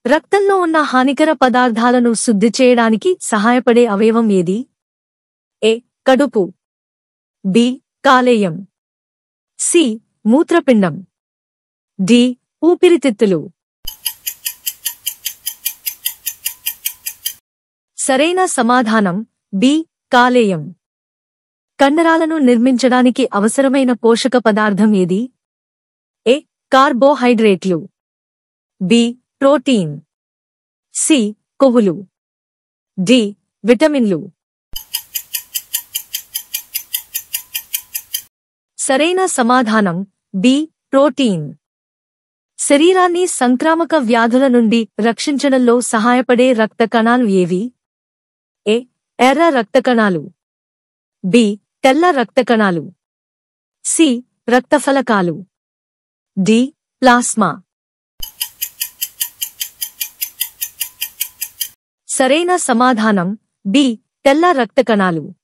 రక్తంలో ఉన్న హానికర పదార్థాలను శుద్ధి చేయడానికి సహాయపడే అవయవం ఏది? ఏ. కడుపు, బి. కాలేయం, సి. మూత్రపిండం, డి. ఊపిరితిత్తులు. సరైన సమాధానం బి. కాలేయం. కండరాలను నిర్మించడానికి అవసరమైన పోషక పదార్థం ఏది? ఏ. కార్బోహైడ్రేట్లు, బి. Protein, C. కొవ్వులు, డి. విటమిన్లు. సరైన సమాధానం బి. ప్రోటీన్. శరీరాన్ని సంక్రామక వ్యాధుల నుండి రక్షించడంలో సహాయపడే రక్త కణాలు ఏవి? ఏ. ఎర్ర రక్త కణాలు, బి. తెల్ల రక్త కణాలు, సి. రక్తఫలకాలు, డి. ప్లాస్మా. సరైన సమాధానం బి. తెల్ల రక్త కణాలు.